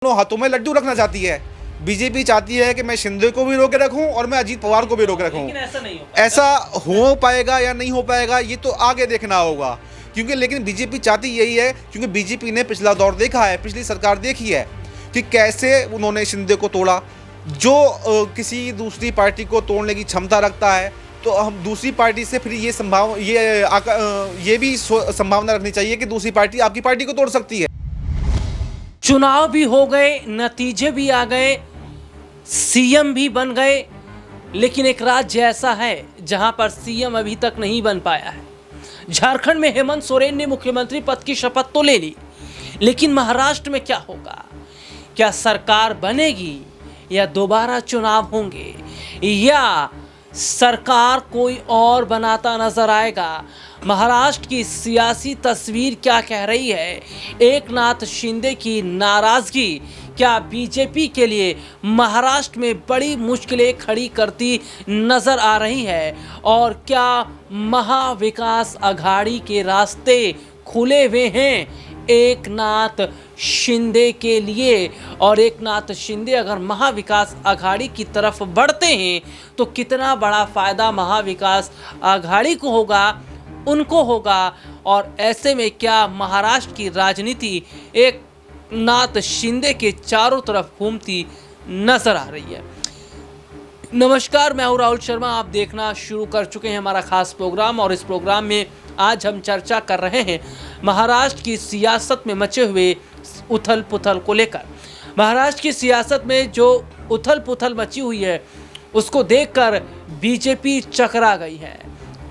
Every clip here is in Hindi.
दोनों हाथों में लड्डू रखना चाहती है। बीजेपी चाहती है कि मैं शिंदे को भी रोके रखूं और मैं अजीत पवार को भी रोके रखूं। लेकिन ऐसा नहीं हो पाएगा। ऐसा हो पाएगा या नहीं हो पाएगा ये तो आगे देखना होगा, क्योंकि लेकिन बीजेपी चाहती यही है, क्योंकि बीजेपी ने पिछला दौर देखा है, पिछली सरकार देखी है कि कैसे उन्होंने शिंदे को तोड़ा। जो किसी दूसरी पार्टी को तोड़ने की क्षमता रखता है तो हम दूसरी पार्टी से फिर ये भी संभावना रखनी चाहिए कि दूसरी पार्टी आपकी पार्टी को तोड़ सकती है। चुनाव भी हो गए, नतीजे भी आ गए, सीएम भी बन गए, लेकिन एक राज्य ऐसा है जहां पर सीएम अभी तक नहीं बन पाया है। झारखंड में हेमंत सोरेन ने मुख्यमंत्री पद की शपथ तो ले ली, लेकिन महाराष्ट्र में क्या होगा? क्या सरकार बनेगी या दोबारा चुनाव होंगे, या सरकार कोई और बनाता नजर आएगा? महाराष्ट्र की सियासी तस्वीर क्या कह रही है? एकनाथ शिंदे की नाराजगी क्या बीजेपी के लिए महाराष्ट्र में बड़ी मुश्किलें खड़ी करती नजर आ रही है? और क्या महाविकास आघाड़ी के रास्ते खुले हुए हैं एकनाथ शिंदे के लिए? और एकनाथ शिंदे अगर महाविकास आघाड़ी की तरफ बढ़ते हैं तो कितना बड़ा फायदा महाविकास आघाड़ी को होगा, उनको होगा? और ऐसे में क्या महाराष्ट्र की राजनीति एकनाथ शिंदे के चारों तरफ घूमती नजर आ रही है? नमस्कार, मैं हूं राहुल शर्मा। आप देखना शुरू कर चुके हैं हमारा खास प्रोग्राम, और इस प्रोग्राम में आज हम चर्चा कर रहे हैं महाराष्ट्र की सियासत में मचे हुए उथल पुथल को लेकर। महाराष्ट्र की सियासत में जो उथल पुथल मची हुई है उसको देखकर बीजेपी चकरा गई है,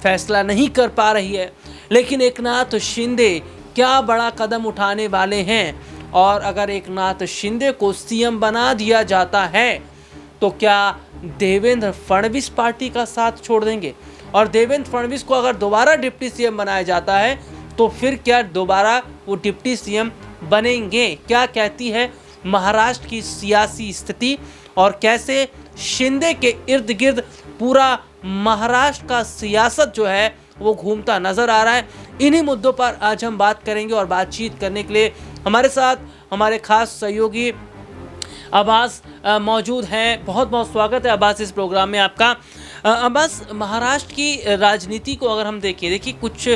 फैसला नहीं कर पा रही है। लेकिन एकनाथ शिंदे क्या बड़ा कदम उठाने वाले हैं? और अगर एकनाथ शिंदे को सीएम बना दिया जाता है तो क्या देवेंद्र फडणवीस पार्टी का साथ छोड़ देंगे? और देवेंद्र फडणवीस को अगर दोबारा डिप्टी सीएम बनाया जाता है तो फिर क्या दोबारा वो डिप्टी सीएम बनेंगे? क्या कहती है महाराष्ट्र की सियासी स्थिति, और कैसे शिंदे के इर्द गिर्द पूरा महाराष्ट्र का सियासत जो है वो घूमता नजर आ रहा है? इन्हीं मुद्दों पर आज हम बात करेंगे, और बातचीत करने के लिए हमारे साथ हमारे खास सहयोगी अब्बास मौजूद हैं। बहुत बहुत स्वागत है अब्बास इस प्रोग्राम में आपका। अब्बास, महाराष्ट्र की राजनीति को अगर हम देखिए कुछ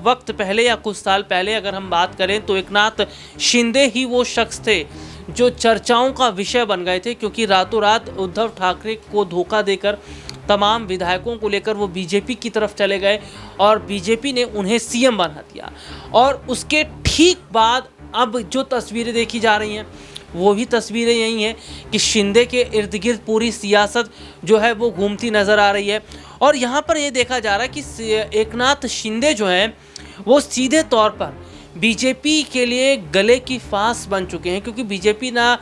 वक्त पहले या कुछ साल पहले अगर हम बात करें तो एकनाथ शिंदे ही वो शख्स थे जो चर्चाओं का विषय बन गए थे, क्योंकि रातों रात उद्धव ठाकरे को धोखा देकर तमाम विधायकों को लेकर वो बीजेपी की तरफ चले गए और बीजेपी ने उन्हें सीएम बना दिया। और उसके ठीक बाद अब जो तस्वीरें देखी जा रही हैं वो भी तस्वीरें यही हैं कि शिंदे के इर्द गिर्द पूरी सियासत जो है वो घूमती नज़र आ रही है। और यहाँ पर ये देखा जा रहा है कि एकनाथ शिंदे जो हैं वो सीधे तौर पर बीजेपी के लिए गले की फांस बन चुके हैं, क्योंकि बीजेपी ना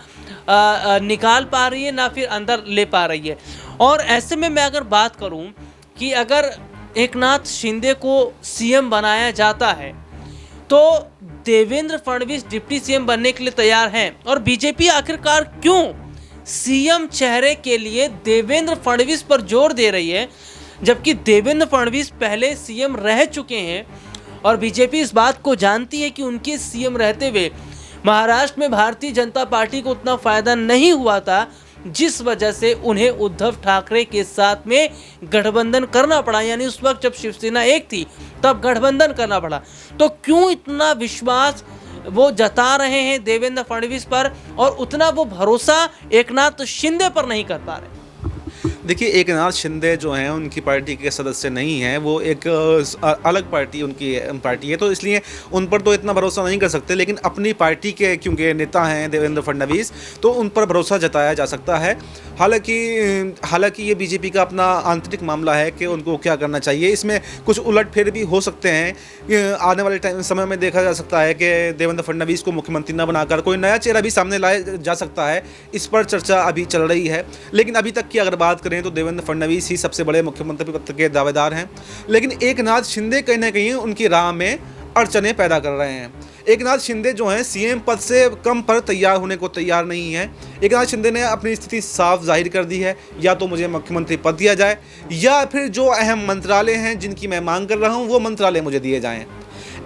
निकाल पा रही है ना फिर अंदर ले पा रही है। और ऐसे में मैं अगर बात करूं कि अगर एकनाथ शिंदे को सीएम बनाया जाता है तो देवेंद्र फडणवीस डिप्टी सीएम बनने के लिए तैयार हैं, और बीजेपी आखिरकार क्यों सीएम चेहरे के लिए देवेंद्र फडणवीस पर जोर दे रही है, जबकि देवेंद्र फडणवीस पहले सीएम रह चुके हैं? और बीजेपी इस बात को जानती है कि उनके सीएम रहते हुए महाराष्ट्र में भारतीय जनता पार्टी को उतना फायदा नहीं हुआ था, जिस वजह से उन्हें उद्धव ठाकरे के साथ में गठबंधन करना पड़ा। यानी उस वक्त जब शिवसेना एक थी तब गठबंधन करना पड़ा। तो क्यों इतना विश्वास वो जता रहे हैं देवेंद्र फडणवीस पर, और उतना वो भरोसा एकनाथ शिंदे पर नहीं कर पा रहे? देखिए, एकनाथ शिंदे जो हैं उनकी पार्टी के सदस्य नहीं हैं, वो एक अलग पार्टी उनकी पार्टी है, तो इसलिए उन पर तो इतना भरोसा नहीं कर सकते। लेकिन अपनी पार्टी के क्योंकि नेता हैं देवेंद्र फडणवीस, तो उन पर भरोसा जताया जा सकता है। हालांकि ये बीजेपी का अपना आंतरिक मामला है कि उनको क्या करना चाहिए। इसमें कुछ उलटफेर भी हो सकते हैं। आने वाले समय में देखा जा सकता है कि देवेंद्र फडणवीस को मुख्यमंत्री न बनाकर कोई नया चेहरा भी सामने लाया जा सकता है। इस पर चर्चा अभी चल रही है। लेकिन अभी तक की अगर बात करें तो देवेंद्र फडणवीस ही सबसे बड़े मुख्यमंत्री पद के दावेदार हैं। लेकिन एकनाथ शिंदे कहीं ना कहीं उनकी राह में अड़चने पैदा कर रहे हैं। एकनाथ शिंदे जो हैं सीएम पद से कम पर तैयार होने को तैयार नहीं है। एकनाथ शिंदे ने अपनी स्थिति साफ जाहिर कर दी है, या तो मुझे मुख्यमंत्री पद दिया जाए या फिर जो अहम मंत्रालय हैं जिनकी मैं मांग कर रहा हूं वो मंत्रालय मुझे दिए जाएं।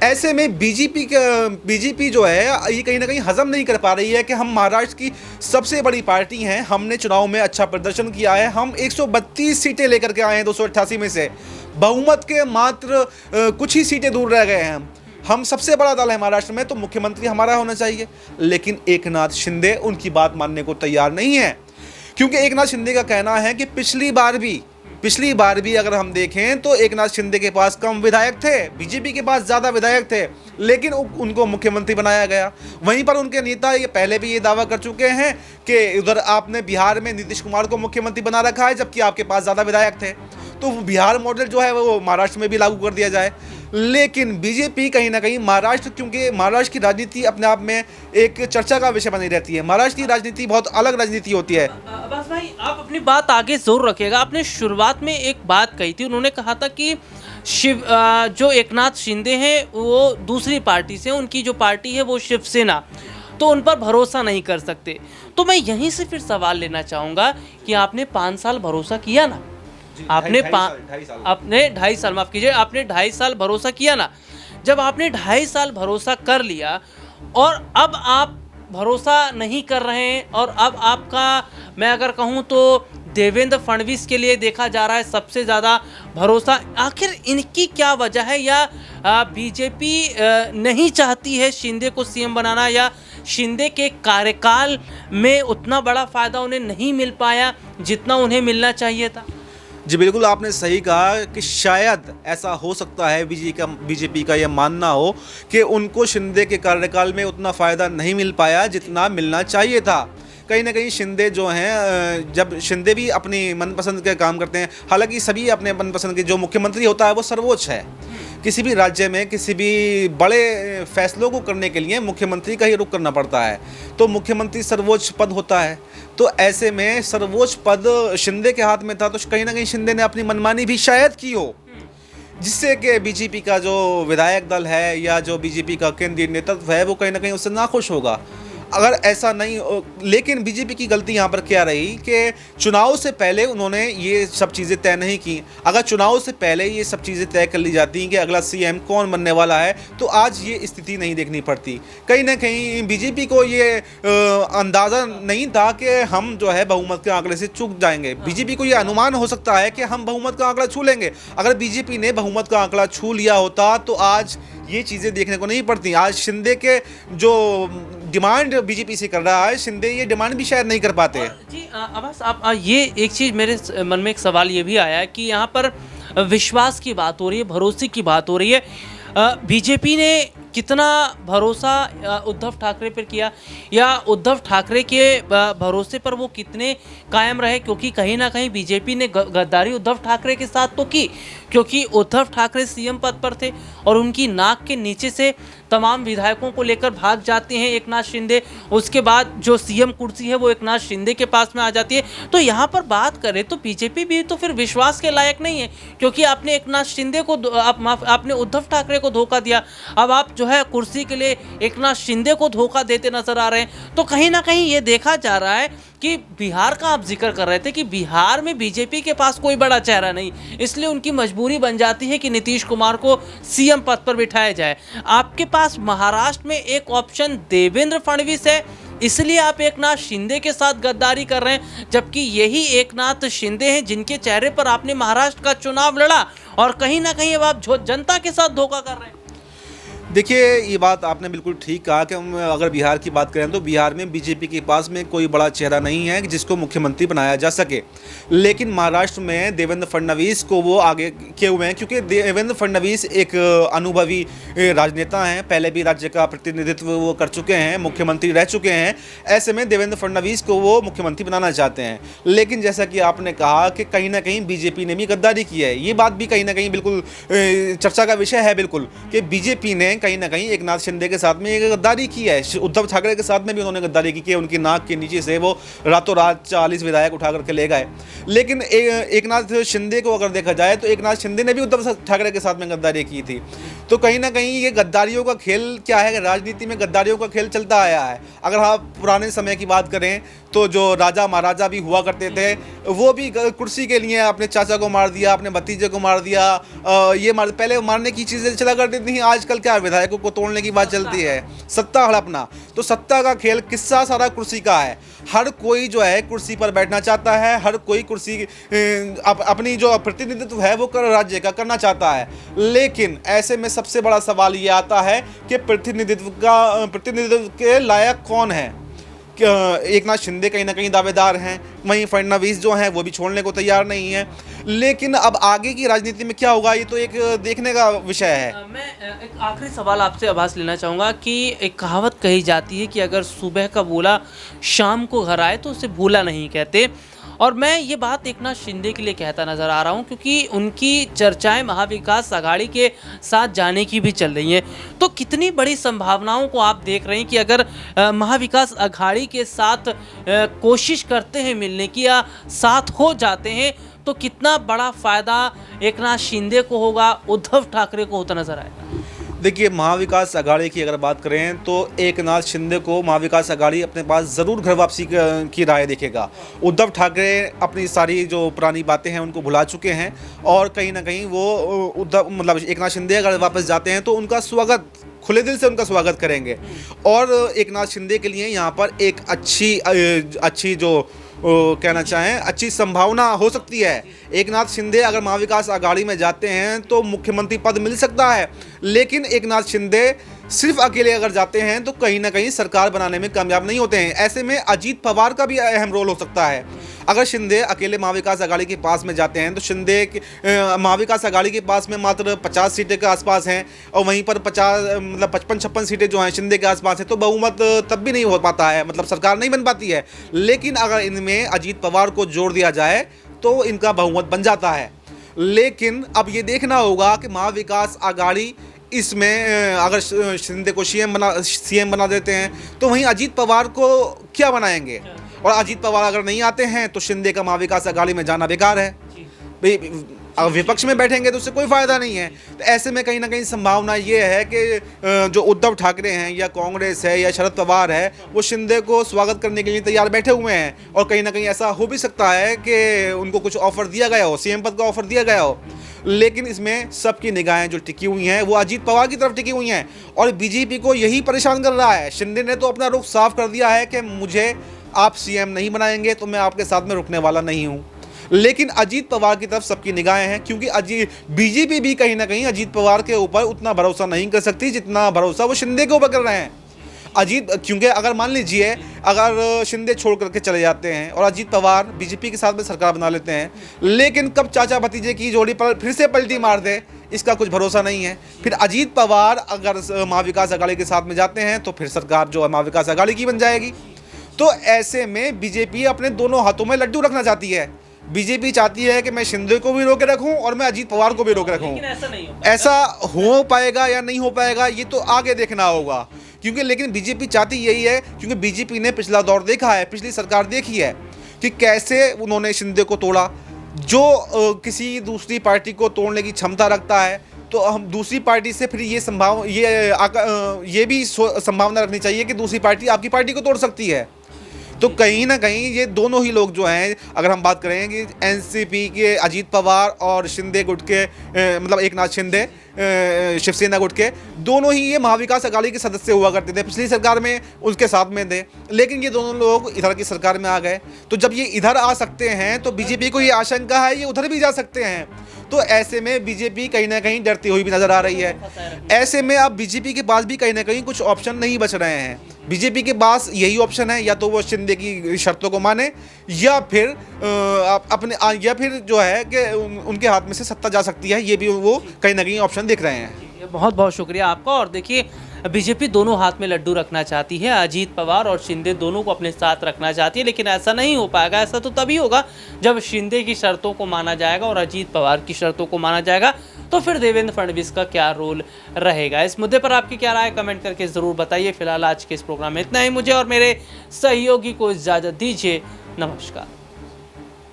ऐसे में बीजेपी जो है ये कहीं ना कहीं हजम नहीं कर पा रही है कि हम महाराष्ट्र की सबसे बड़ी पार्टी हैं, हमने चुनाव में अच्छा प्रदर्शन किया है, हम 132 सीटें लेकर के आए हैं 288 में से, बहुमत के मात्र कुछ ही सीटें दूर रह गए हैं हम सबसे बड़ा दल है महाराष्ट्र में, तो मुख्यमंत्री हमारा होना चाहिए। लेकिन एकनाथ शिंदे उनकी बात मानने को तैयार नहीं है, क्योंकि एकनाथ शिंदे का कहना है कि पिछली बार भी अगर हम देखें तो एकनाथ शिंदे के पास कम विधायक थे, बीजेपी के पास ज़्यादा विधायक थे, लेकिन उनको मुख्यमंत्री बनाया गया। वहीं पर उनके नेता ये पहले भी ये दावा कर चुके हैं कि उधर आपने बिहार में नीतीश कुमार को मुख्यमंत्री बना रखा है, जबकि आपके पास ज़्यादा विधायक थे, तो बिहार मॉडल जो है वो महाराष्ट्र में भी लागू कर दिया जाए। लेकिन बीजेपी कहीं ना कहीं महाराष्ट्र, क्योंकि महाराष्ट्र की राजनीति अपने आप में एक चर्चा का विषय बनी रहती है, महाराष्ट्र की राजनीति बहुत अलग राजनीति होती है। अब्बास भाई, आप अपनी बात आगे जरूर रखिएगा। आपने शुरुआत में एक बात कही थी, उन्होंने कहा था कि जो एकनाथ शिंदे हैं वो दूसरी पार्टी से, उनकी जो पार्टी है वो शिवसेना, तो उन पर भरोसा नहीं कर सकते। तो मैं यहीं से फिर सवाल लेना चाहूँगा कि आपने 5 साल भरोसा किया ना, आपने 2.5 साल माफ कीजिए, आपने 2.5 साल भरोसा किया ना। जब आपने 2.5 साल भरोसा कर लिया और अब आप भरोसा नहीं कर रहे हैं, और अब आपका मैं अगर कहूँ तो देवेंद्र फडणवीस के लिए देखा जा रहा है सबसे ज़्यादा भरोसा, आखिर इनकी क्या वजह है? या बीजेपी नहीं चाहती है शिंदे को सीएम बनाना, या शिंदे के कार्यकाल में उतना बड़ा फ़ायदा उन्हें नहीं मिल पाया जितना उन्हें मिलना चाहिए था? जी बिल्कुल, आपने सही कहा कि शायद ऐसा हो सकता है, बीजेपी का यह मानना हो कि उनको शिंदे के कार्यकाल में उतना फ़ायदा नहीं मिल पाया जितना मिलना चाहिए था। कहीं ना कहीं शिंदे जो हैं, जब शिंदे भी अपनी मनपसंद के काम करते हैं, हालांकि सभी अपने मनपसंद के, जो मुख्यमंत्री होता है वो सर्वोच्च है। किसी भी राज्य में किसी भी बड़े फैसलों को करने के लिए मुख्यमंत्री का ही रुख करना पड़ता है, तो मुख्यमंत्री सर्वोच्च पद होता है। तो ऐसे में सर्वोच्च पद शिंदे के हाथ में था, तो कहीं ना कहीं शिंदे ने अपनी मनमानी भी शायद की हो, जिससे कि बीजेपी का जो विधायक दल है या जो बीजेपी का केंद्रीय नेतृत्व है वो कहीं ना कहीं उससे नाखुश होगा। अगर ऐसा नहीं, लेकिन बीजेपी की गलती यहाँ पर क्या रही कि चुनाव से पहले उन्होंने ये सब चीज़ें तय नहीं की। अगर चुनाव से पहले ये सब चीज़ें तय कर ली जाती कि अगला सीएम कौन बनने वाला है, तो आज ये स्थिति नहीं देखनी पड़ती। कहीं ना कहीं बीजेपी को ये अंदाज़ा नहीं था कि हम जो है बहुमत के आंकड़े से चूक जाएंगे। बीजेपी को ये अनुमान हो सकता है कि हम बहुमत का आंकड़ा छू लेंगे। अगर बीजेपी ने बहुमत का आंकड़ा छू लिया होता तो आज ये चीज़ें देखने को नहीं पड़ती। आज शिंदे के जो डिमांड बीजेपी से कर रहा है, शिंदे ये डिमांड भी शायद नहीं कर पाते। जी अब्बास, आप ये एक चीज़ मेरे मन में एक सवाल ये भी आया है कि यहाँ पर विश्वास की बात हो रही है, भरोसे की बात हो रही है। बीजेपी ने कितना भरोसा उद्धव ठाकरे पर किया, या उद्धव ठाकरे के भरोसे पर वो कितने कायम रहे? क्योंकि कहीं ना कहीं बीजेपी ने गद्दारी उद्धव ठाकरे के साथ तो की, क्योंकि उद्धव ठाकरे सीएम पद पर थे और उनकी नाक के नीचे से तमाम विधायकों को लेकर भाग जाते हैं एकनाथ शिंदे। उसके बाद जो सीएम कुर्सी है वो एकनाथ शिंदे के पास में आ जाती है। तो यहाँ पर बात करें तो बीजेपी भी तो फिर विश्वास के लायक नहीं है, क्योंकि आपने एकनाथ शिंदे को, आपने उद्धव ठाकरे को धोखा दिया, अब आप जो है कुर्सी के लिए एकनाथ शिंदे को धोखा देते नजर आ रहे हैं। तो कहीं ना कहीं ये देखा जा रहा है कि बिहार का आप जिक्र कर रहे थे कि बिहार में बीजेपी के पास कोई बड़ा चेहरा नहीं, इसलिए उनकी मजबूरी बन जाती है कि नीतीश कुमार को सीएम पद पर बिठाया जाए। आपके पास महाराष्ट्र में एक ऑप्शन देवेंद्र फडणवीस है, इसलिए आप एकनाथ शिंदे के साथ गद्दारी कर रहे हैं, जबकि यही एकनाथ शिंदे हैं जिनके चेहरे पर आपने महाराष्ट्र का चुनाव लड़ा, और कहीं ना कहीं अब आप जनता के साथ धोखा कर रहे हैं। देखिए, ये बात आपने बिल्कुल ठीक कहा कि हम अगर बिहार की बात करें तो बिहार में बीजेपी के पास में कोई बड़ा चेहरा नहीं है जिसको मुख्यमंत्री बनाया जा सके। लेकिन महाराष्ट्र में देवेंद्र फडणवीस को वो आगे किए हुए हैं, क्योंकि देवेंद्र फडणवीस एक अनुभवी राजनेता हैं, पहले भी राज्य का प्रतिनिधित्व वो कर चुके हैं, मुख्यमंत्री रह चुके हैं। ऐसे में देवेंद्र फडणवीस को वो मुख्यमंत्री बनाना चाहते हैं। लेकिन जैसा कि आपने कहा कि कहीं ना कहीं बीजेपी ने भी गद्दारी की है, ये बात भी कहीं ना कहीं बिल्कुल चर्चा का विषय है बिल्कुल, कि बीजेपी ने कहीं ना कहीं एकनाथ शिंदे के साथ में एक गद्दारी की है। उद्धव ठाकरे के साथ में भी उन्होंने गद्दारी की कि उनकी नाक के नीचे से वो रातों रात 40 विधायक उठा करके ले गए। लेकिन एकनाथ शिंदे को अगर देखा जाए तो एकनाथ शिंदे ने भी उद्धव ठाकरे के साथ में गद्दारी की थी। तो कहीं ना कहीं ये गद्दारियों का खेल क्या है, राजनीति में गद्दारियों का खेल चलता आया है। अगर आप पुराने समय की बात करें तो जो राजा महाराजा भी हुआ करते थे, वो भी कुर्सी के लिए अपने चाचा को मार दिया, अपने भतीजे को मार दिया, पहले मारने की चीज़ें चला करती थी। आजकल क्या विधायकों को तोड़ने की बात चलती है, सत्ता हड़पना। तो सत्ता का खेल किस्सा सारा कुर्सी का है। हर कोई जो है कुर्सी पर बैठना चाहता है, हर कोई कुर्सी अपनी जो प्रतिनिधित्व है वो कर राज्य का करना चाहता है। लेकिन ऐसे में सबसे बड़ा सवाल ये आता है कि प्रतिनिधित्व के लायक कौन है। एक नाथ शिंदे कहीं ना कहीं दावेदार हैं, वहीं फडणवीस जो हैं वो भी छोड़ने को तैयार नहीं है। लेकिन अब आगे की राजनीति में क्या होगा ये तो एक देखने का विषय है। मैं एक आखिरी सवाल आपसे आभास लेना चाहूँगा कि एक कहावत कही जाती है कि अगर सुबह का बोला शाम को घर आए तो उसे भूला नहीं कहते, और मैं ये बात एकनाथ शिंदे के लिए कहता नज़र आ रहा हूँ क्योंकि उनकी चर्चाएं महाविकास आघाड़ी के साथ जाने की भी चल रही हैं। तो कितनी बड़ी संभावनाओं को आप देख रहे हैं कि अगर महाविकास आघाड़ी के साथ कोशिश करते हैं मिलने की या साथ हो जाते हैं तो कितना बड़ा फ़ायदा एकनाथ शिंदे को होगा, उद्धव ठाकरे को होता नज़र आएगा? देखिए, महाविकास आघाड़ी की अगर बात करें तो एकनाथ शिंदे को महाविकास आघाड़ी अपने पास ज़रूर घर वापसी की राय देखेगा। उद्धव ठाकरे अपनी सारी जो पुरानी बातें हैं उनको भुला चुके हैं और कहीं ना कहीं वो एकनाथ शिंदे अगर वापस जाते हैं तो उनका स्वागत, खुले दिल से उनका स्वागत करेंगे। और एकनाथ शिंदे के लिए यहाँ पर एक अच्छी जो कहना चाहें अच्छी संभावना हो सकती है। एकनाथ शिंदे अगर महाविकास आघाड़ी में जाते हैं तो मुख्यमंत्री पद मिल सकता है, लेकिन एकनाथ शिंदे सिर्फ अकेले अगर जाते हैं तो कहीं ना कहीं सरकार बनाने में कामयाब नहीं होते हैं। ऐसे में अजीत पवार का भी अहम रोल हो सकता है। अगर शिंदे अकेले महाविकास आघाड़ी के पास में जाते हैं तो शिंदे महाविकास आघाड़ी के पास में मात्र 50 सीटें के आसपास हैं और वहीं पर 55-56 सीटें जो हैं शिंदे के आसपास हैं, तो बहुमत तब भी नहीं हो पाता है, मतलब सरकार नहीं बन पाती है। लेकिन अगर इनमें अजीत पवार को जोड़ दिया जाए तो इनका बहुमत बन जाता है। लेकिन अब ये देखना होगा कि महाविकास आघाड़ी इसमें अगर शिंदे को सीएम बना देते हैं तो वहीं अजीत पवार को क्या बनाएंगे, और अजीत पवार अगर नहीं आते हैं तो शिंदे का महाविकास आघाड़ी में जाना बेकार है। भाई अगर विपक्ष में बैठेंगे तो उससे कोई फ़ायदा नहीं है। तो ऐसे में कहीं ना कहीं संभावना ये है कि जो उद्धव ठाकरे हैं या कांग्रेस है या शरद पवार है वो शिंदे को स्वागत करने के लिए तैयार बैठे हुए हैं, और कहीं ना कहीं ऐसा हो भी सकता है कि उनको कुछ ऑफ़र दिया गया हो, सीएम पद का ऑफ़र दिया गया हो। लेकिन इसमें सबकी निगाहें जो टिकी हुई हैं वो अजीत पवार की तरफ टिकी हुई हैं, और बीजेपी को यही परेशान कर रहा है। शिंदे ने तो अपना रुख साफ कर दिया है कि मुझे आप सीएम नहीं बनाएंगे तो मैं आपके साथ में रुकने वाला नहीं हूँ। लेकिन अजीत पवार की तरफ सबकी निगाहें हैं, क्योंकि बीजेपी भी कहीं ना कहीं अजीत पवार के ऊपर उतना भरोसा नहीं कर सकती जितना भरोसा वो शिंदे के ऊपर कर रहे हैं। क्योंकि अगर मान लीजिए अगर शिंदे छोड़ करके चले जाते हैं और अजीत पवार बीजेपी के साथ में सरकार बना लेते हैं, लेकिन कब चाचा भतीजे की जोड़ी पर फिर से पलटी मार दे इसका कुछ भरोसा नहीं है। फिर अजीत पवार अगर महाविकास आघाड़ी के साथ में जाते हैं तो फिर सरकार जो है महाविकास आघाड़ी की बन जाएगी। तो ऐसे में बीजेपी अपने दोनों हाथों में लड्डू रखना चाहती है। बीजेपी चाहती है कि मैं शिंदे को भी रोके रखूं और मैं अजीत पवार को भी रोके रखूं। ऐसा हो पाएगा या नहीं हो पाएगा ये तो आगे देखना होगा, क्योंकि लेकिन बीजेपी चाहती यही है, क्योंकि बीजेपी ने पिछला दौर देखा है, पिछली सरकार देखी है कि कैसे उन्होंने शिंदे को तोड़ा। जो किसी दूसरी पार्टी को तोड़ने की क्षमता रखता है तो हम दूसरी पार्टी से फिर ये भी संभावना रखनी चाहिए कि दूसरी पार्टी आपकी पार्टी को तोड़ सकती है। तो कहीं ना कहीं ये दोनों ही लोग जो हैं, अगर हम बात करें कि एनसीपी के अजीत पवार और शिंदे गुट के एकनाथ शिंदे शिवसेना गुट के, दोनों ही ये महाविकास आघाड़ी के सदस्य हुआ करते थे, पिछली सरकार में उसके साथ में थे। लेकिन ये दोनों लोग इधर की सरकार में आ गए, तो जब ये इधर आ सकते हैं तो बीजेपी को ये आशंका है ये उधर भी जा सकते हैं। तो ऐसे में बीजेपी कहीं ना कहीं डरती हुई भी नजर आ रही है। ऐसे में अब बीजेपी के पास भी कहीं ना कहीं कुछ ऑप्शन नहीं बच रहे हैं। बीजेपी के पास यही ऑप्शन है, या तो वो शिंदे की शर्तों को माने या फिर जो है कि उनके हाथ में से सत्ता जा सकती है। ये भी वो कहीं ना कहीं ऑप्शन देख रहे हैं। बहुत बहुत शुक्रिया आपका। और देखिए, बीजेपी दोनों हाथ में लड्डू रखना चाहती है, अजीत पवार और शिंदे दोनों को अपने साथ रखना चाहती है, लेकिन ऐसा नहीं हो पाएगा। ऐसा तो तभी होगा जब शिंदे की शर्तों को माना जाएगा और अजीत पवार की शर्तों को माना जाएगा। तो फिर देवेंद्र फडणवीस का क्या रोल रहेगा, इस मुद्दे पर आपकी क्या राय कमेंट करके ज़रूर बताइए। फिलहाल आज के इस प्रोग्राम में इतना ही। मुझे और मेरे सहयोगी को इजाज़त दीजिए। नमस्कार।